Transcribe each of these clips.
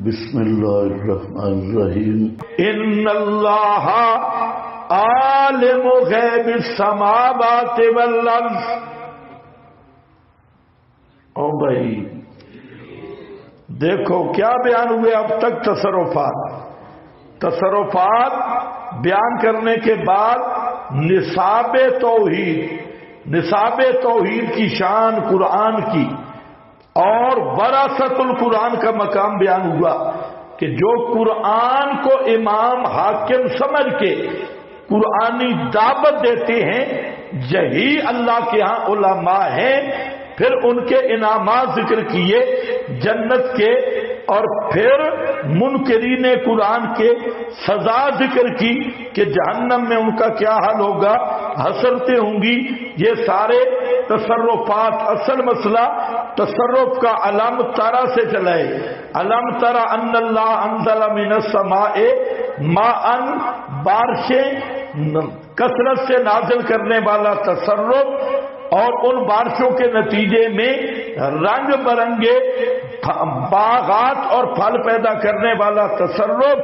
بسم اللہ الرحمن الرحیم ان اللہ عالم غیب السماوات والارض۔ او بھائی دیکھو کیا بیان ہوئے اب تک تصرفات بیان کرنے کے بعد نصاب توحید کی شان قرآن کی اور وراثت القرآن کا مقام بیان ہوا کہ جو قرآن کو امام حاکم سمجھ کے قرآنی دعوت دیتے ہیں یہی اللہ کے ہاں علماء ہیں۔ پھر ان کے انعامات ذکر کیے جنت کے، اور پھر منکرین قرآن کے سزا ذکر کی کہ جہنم میں ان کا کیا حال ہوگا، حسرتیں ہوں گی۔ یہ سارے تصرفات، اصل مسئلہ تصرف کا علم ترى سے چلا ہے۔ علم ترى ان اللہ انزل من السماء ماء، بارشیں کثرت سے نازل کرنے والا تصرف، اور ان بارشوں کے نتیجے میں رنگ برنگے باغات اور پھل پیدا کرنے والا تصرف،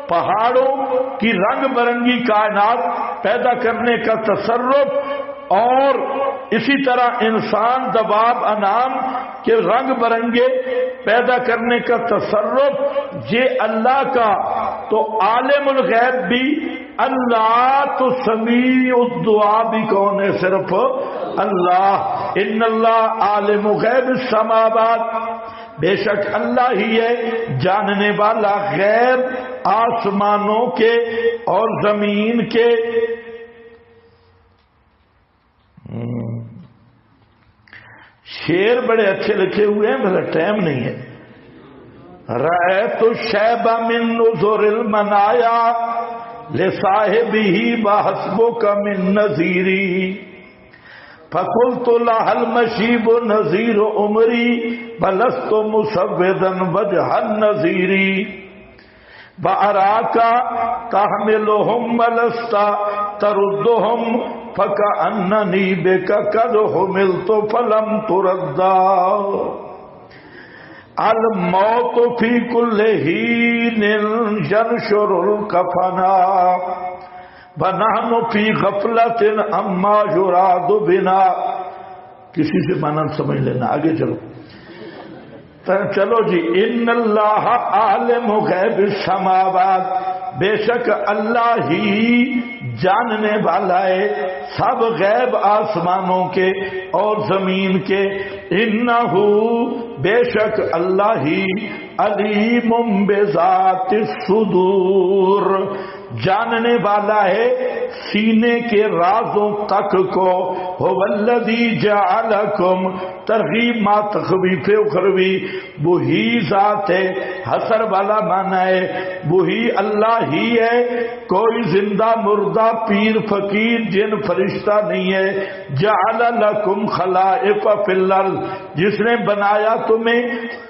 پہاڑوں کی رنگ برنگی کائنات پیدا کرنے کا تصرف، اور اسی طرح انسان دواب انعام کے رنگ برنگے پیدا کرنے کا تصرف، یہ اللہ کا۔ تو عالم الغیب بھی اللہ، تو سمیع الدعا بھی کون ہے؟ صرف اللہ۔ ان اللہ عالم غیب السماوات، بے شک اللہ ہی ہے جاننے والا غیب آسمانوں کے اور زمین کے۔ شعر بڑے اچھے لکھے ہوئے ہیں، بھلا ٹائم نہیں ہے۔ رأیت الشیب من نظر المنایا لصاحبہ وحسبک من نذیری، فقلت لها المشیب نذیر عمری ولست مسودا وجہ النذیری، وأراک تحملهم ولست تردهم فكأنني بك قد حملت فلم تردا، الموت في كل حين ينشر الكفنا ونحن في غفلة عما يراد بنا۔ کسی سے معنی سمجھ لینا، آگے چلو جی۔ ان اللہ عالم غیب السماوات، بے شک اللہ ہی جاننے والا ہے سب غیب آسمانوں کے اور زمین کے۔ انہو، بے شک اللہ ہی، علیم بذات الصدور، جاننے والا ہے سینے کے رازوں تک کو۔ هو الذی جعلکم، ترغیب ما تخویف اخروی، وہی ذات ہے، حسر والا معنی ہے، وہی اللہ ہی ہے، کوئی زندہ مردہ پیر فقیر جن فرشتہ نہیں ہے۔ جعل لکم خلائف فی الارض، جس نے بنایا تمہیں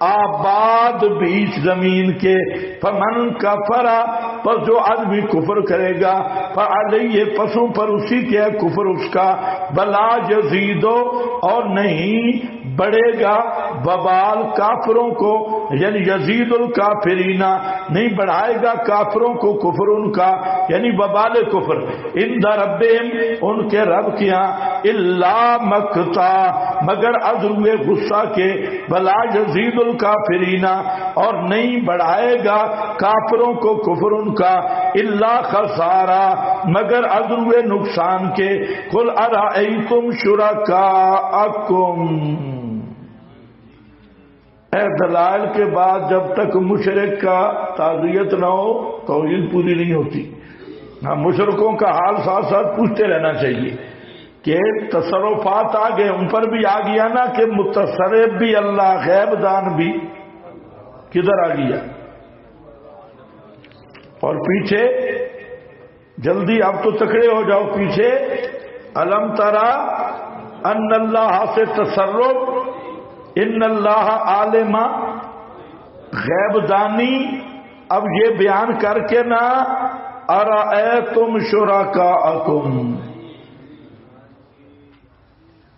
آباد بیچ زمین کے۔ فمن کفر، پس جو آدمی کفر کرے گا، فعلیہ، پسوں پر اسی کے کفر اس کا، بلا یزیدو، اور نہیں بڑھے گا وبال کافروں کو، یعنی یزید الکافرین، نہیں بڑھائے گا کافروں کو کفر ان کا، یعنی وبال کفر، عند ربہم، ان کے رب کے ہاں، الا مقتا، مگر عذر غصہ کے، بلا یزید الکافرین، اور نہیں بڑھائے گا کافروں کو کفر ان کا، الا خسارہ، مگر عذر نقصان کے۔ قل ارأیتم شرکاءکم، اے دلائل کے بعد جب تک مشرک کا تعزیت نہ ہو توحید پوری نہیں ہوتی۔ ہم مشرکوں کا حال ساتھ ساتھ پوچھتے رہنا چاہیے کہ تصرفات آ گئے، ان پر بھی آ گیا نا کہ متصرف بھی اللہ، غیب دان بھی کدھر آ گیا، اور پیچھے جلدی اب تو تکڑے ہو جاؤ پیچھے۔ علم ترى ان اللہ سے تصرف، ان اللہ عالم غیب دانی، اب یہ بیان کر کے نا، ارأیتم شرکاءکم،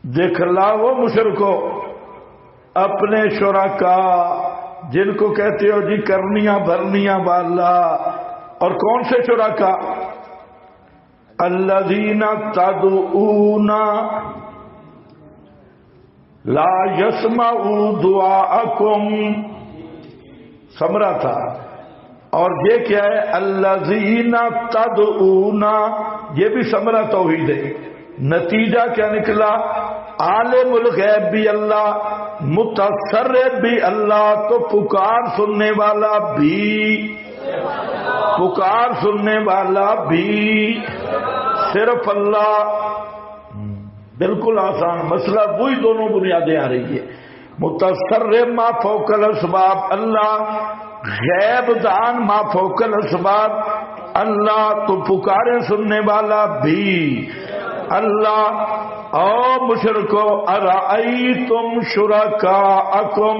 دکھلاؤ مشرکو اپنے شرکا، جن کو کہتے ہو جی کرنیاں بھرنیاں والا. اور کون سے شرکا؟ الذین تدعون لا یسمعوا دعاءکم، سمرا تھا. اور یہ کیا ہے؟ الذین تدعون، یہ بھی سمرا توحید ہے. نتیجہ کیا نکلا؟ عالم الغیب بھی اللہ، متصرف بھی اللہ، تو پکار سننے والا بھی، پکار سننے والا بھی صرف اللہ. بالکل آسان مسئلہ، وہی دونوں بنیادیں آ رہی ہے. متصرف ما فوق الاسباب اللہ، غیب دان ما فوق الاسباب اللہ، تو پکارے سننے والا بھی اللہ. او مشرکو ارائیتم شرکاءکم،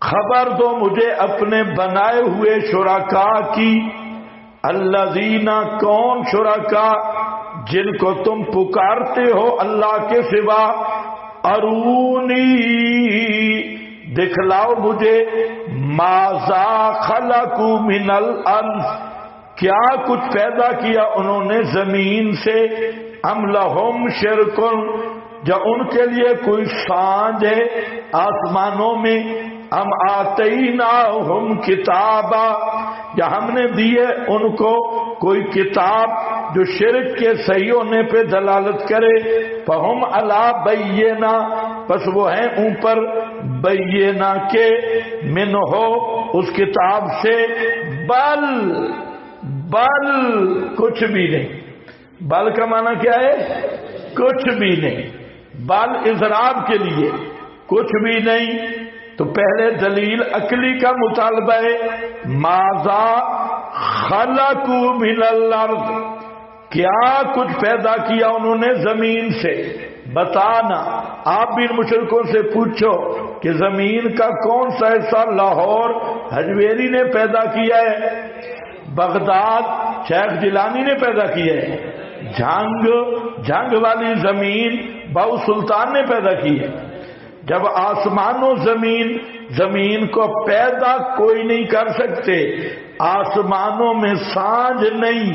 خبر دو مجھے اپنے بنائے ہوئے شرکاء کی. الذین، کون شرکاء جن کو تم پکارتے ہو اللہ کے سوا. ارونی، دکھلاؤ مجھے. ماذا خلقوا من الارض، کیا کچھ پیدا کیا انہوں نے زمین سے. ام لہم شرکن، یا ان کے لیے کوئی سانج ہے آسمانوں میں. ام آتیناہم کتابا، یا ہم نے دیے ان کو کوئی کتاب جو شرک کے صحیح ہونے پہ دلالت کرے. فہم علی بینہ، پس وہ ہیں اوپر بینہ کے، من ہو اس کتاب سے. بل کچھ بھی نہیں. بل کا معنی کیا ہے؟ کچھ بھی نہیں. بل اضراب کے لیے کچھ بھی نہیں. تو پہلے دلیل عقلی کا مطالبہ ہے. ماذا خلقوا من الارض، کیا کچھ پیدا کیا انہوں نے زمین سے. بتانا. آپ بھی ان مشرکوں سے پوچھو کہ زمین کا کون سا حصہ لاہور حجویری نے پیدا کیا ہے، بغداد شیخ جیلانی نے پیدا کیا ہے، جھنگ والی زمین باؤ سلطان نے پیدا کی ہے. جب آسمان و زمین کو پیدا کوئی نہیں کر سکتے، آسمانوں میں سانج نہیں،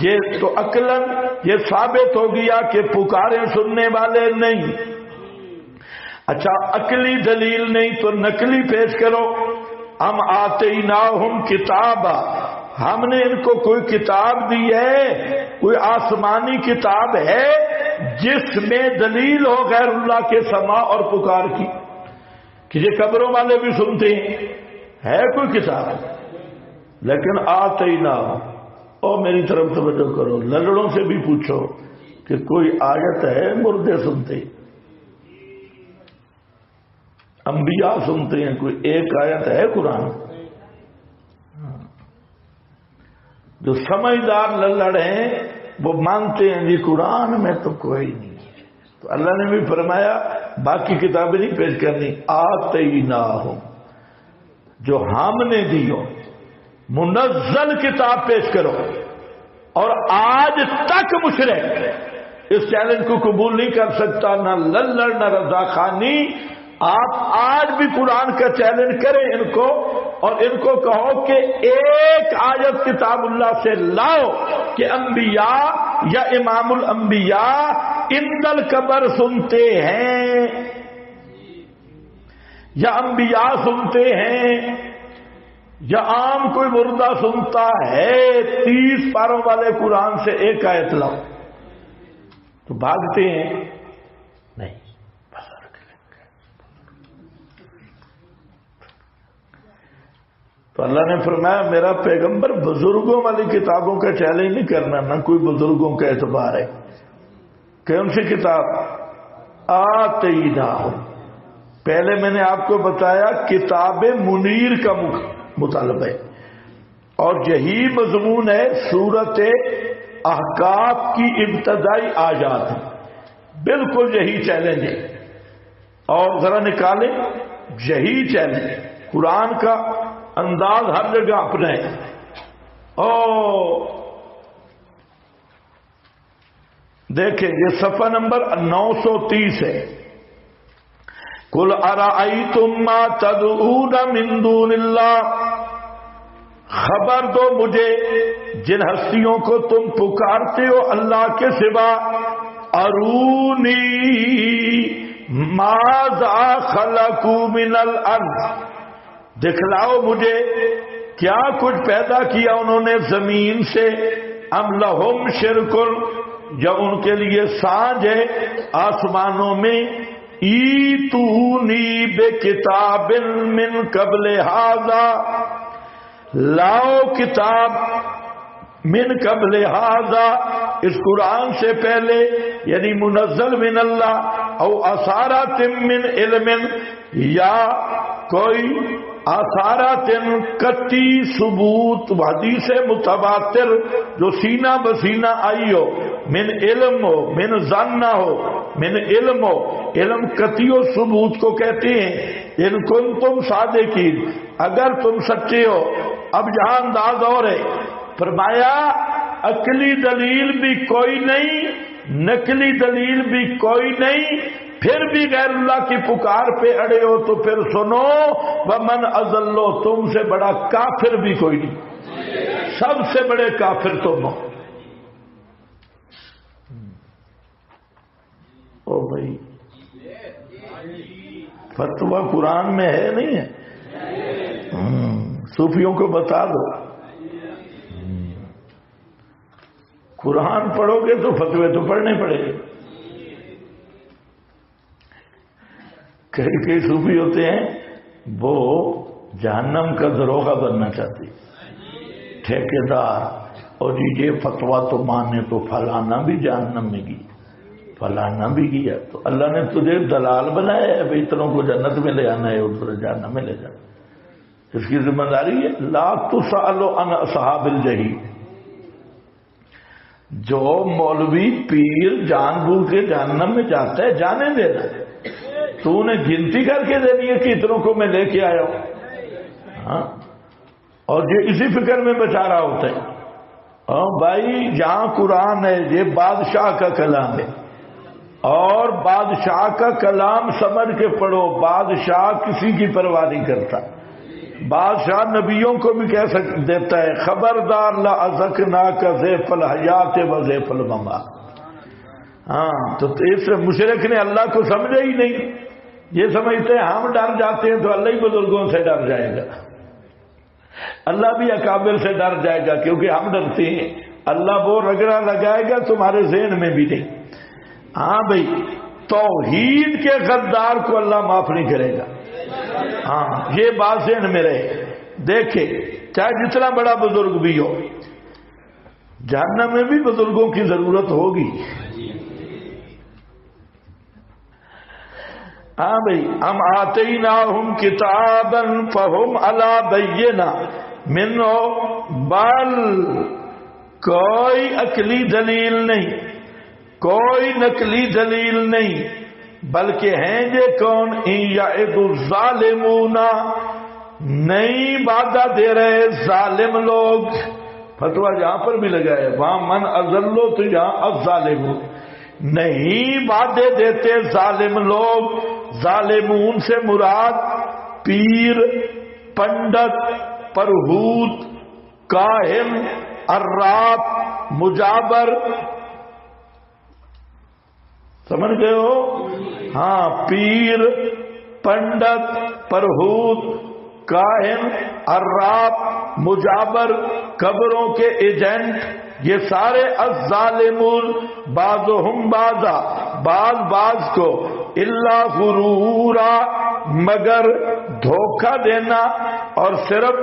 یہ تو عقلاً یہ ثابت ہو گیا کہ پکارے سننے والے نہیں. اچھا عقلی دلیل نہیں تو نقلی پیش کرو. ہم آتیناہم کتابا، ہم نے ان کو کوئی کتاب دی ہے، کوئی آسمانی کتاب ہے جس میں دلیل ہو غیر اللہ کے سماع اور پکار کی، کہ یہ قبروں والے بھی سنتے ہیں. ہے کوئی کتاب؟ لیکن آتیناہم، او میری طرف توجہ کرو، للڑوں سے بھی پوچھو کہ کوئی آیت ہے مردے سنتے، انبیاء سنتے ہیں، کوئی ایک آیت ہے قرآن؟ جو سمجھدار للڑ ہیں وہ مانتے ہیں جی قرآن میں تو کوئی نہیں. تو اللہ نے بھی فرمایا باقی کتابیں نہیں پیش کرنی، آتیناہم، جو ہم نے دی ہو منزل کتاب پیش کرو. اور آج تک مشرک اس چیلنج کو قبول نہیں کر سکتا، نہ للڑ نہ رضا خانی. آپ آج بھی قرآن کا چیلنج کریں ان کو، اور ان کو کہو کہ ایک آیت کتاب اللہ سے لاؤ کہ انبیاء یا امام الانبیاء عند القبر سنتے ہیں، یا انبیاء سنتے ہیں، یا عام کوئی مردہ سنتا ہے. 30 پاروں والے قرآن سے ایک آیت لاؤ. تو بھاگتے ہیں نہیں. تو اللہ نے فرمایا میرا پیغمبر بزرگوں والی کتابوں کا چیلنج نہیں کرنا، نہ کوئی بزرگوں کا اعتبار ہے. کون سی کتاب؟ آتیناہم. پہلے میں نے آپ کو بتایا کتاب منیر کا مطالبہ ہے، اور یہی مضمون ہے سورت احقاف کی ابتدائی آیات. بالکل یہی چیلنج ہے. اور ذرا نکالیں، یہی چیلنج ہے. قرآن کا انداز ہر جگہ اپنا ہے. دیکھیں یہ صفحہ نمبر 930 ہے. قل ارأیتم ما تدعون من دون اللہ، خبر دو مجھے جن ہستیوں کو تم پکارتے ہو اللہ کے سوا، ارونی ماذا خلقوا من الارض، دکھلاؤ مجھے کیا کچھ پیدا کیا انہوں نے زمین سے، ام لہم شرک، یا ان کے لیے سانج ہے آسمانوں میں، ایتونی بکتاب من قبل ھذا، لاؤ کتاب من قبل ھذا، اس قرآن سے پہلے، یعنی منزل من اللہ، او اثارات من علم، یا کوئی آثارات قطعی ثبوت حدیث متواتر جو سینہ بسینہ آئی ہو، من علم ہو، من ظن ہو، من علم ہو، علم قطعی و ثبوت کو کہتے ہیں، ان کنتم صادقین، اگر تم سچے ہو۔ اب یہاں انداز اور ہے، فرمایا عقلی دلیل بھی کوئی نہیں، نقلی دلیل بھی کوئی نہیں، پھر بھی غیر اللہ کی پکار پہ اڑے ہو تو پھر سنو، ومن اضل، تم سے بڑا کافر بھی کوئی نہیں، سب سے بڑے کافر تم ہو۔ او بھائی فتویٰ قرآن میں ہے نہیں ہے؟ صوفیوں کو بتا دو، قرآن پڑھو گے تو فتوے تو پڑھنے پڑیں گے۔ کئی صوفی ہوتے ہیں وہ جہنم کا دروغہ بننا چاہتے، ٹھیکیدار، اور یہ فتویٰ تو مانے تو فلانا بھی جہنم میں گیا، فلانا بھی گیا، تو اللہ نے تجھے دلال بنایا ہے بھائی اتنوں کو جنت میں لے آنا ہے اور جہنم میں لے جانا، اس کی ذمہ داری ہے۔ لا تسألوا عن اصحاب الجحیم، جو مولوی پیر جان بوجھ کے جہنم میں جاتا ہے جانے دینا، تو انہیں گنتی کر کے دینی ہے کہ اتنوں کو میں لے کے آیا ہوں، ہاں، اور یہ اسی فکر میں بچا رہا ہوتا ہے۔ ہاں بھائی جہاں قرآن ہے یہ بادشاہ کا کلام ہے، اور بادشاہ کا کلام سمجھ کے پڑھو، بادشاہ کسی کی پرواہ نہیں کرتا، بادشاہ نبیوں کو بھی کہہ دیتا ہے خبردار لا ازکناک ضیف الحیات و ضیف الممات۔ ہاں تو اس مشرک نے اللہ کو سمجھا ہی نہیں، یہ سمجھتے ہیں ہم ڈر جاتے ہیں تو اللہ ہی بزرگوں سے ڈر جائے گا، اللہ بھی اکابر سے ڈر جائے گا کیونکہ ہم ڈرتے ہیں، اللہ وہ رگڑا لگائے گا تمہارے ذہن میں بھی نہیں۔ ہاں بھائی توحید کے غدار کو اللہ معاف نہیں کرے گا، ہاں یہ بات ذہن میں رہے۔ دیکھیں چاہے جتنا بڑا بزرگ بھی ہو، جہنم میں بھی بزرگوں کی ضرورت ہوگی۔ ہاں بھائی ہم آتیناہم کتابا فہم علی بینہ منہ، بل کوئی عقلی دلیل نہیں، کوئی نقلی دلیل نہیں، بلکہ ہیں یہ کون، ان یعد الظالمون، نہیں وعدہ دے رہے ظالم لوگ، فتویٰ جہاں پر بھی لگا ہے وہاں من اضلو تو یہاں الظالمون، نہیں وعدے دیتے ظالم لوگ، ظالمون سے مراد پیر، پنڈت، پرہوت، کاہن، عراف، مجابر، سمجھ گئے ہو؟ ہاں پیر، پنڈت، پرہوت، کاہن، عراف، مجابر، قبروں کے ایجنٹ، یہ سارے الظالمون، بعضهم بعضا، بعض کو، الا غرورا، مگر دھوکہ دینا، اور صرف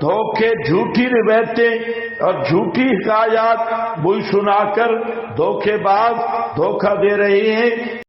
دھوکے، جھوٹی روایتیں اور جھوٹی حکایات وہی سنا کر دھوکے باز دھوکہ دے رہے ہیں۔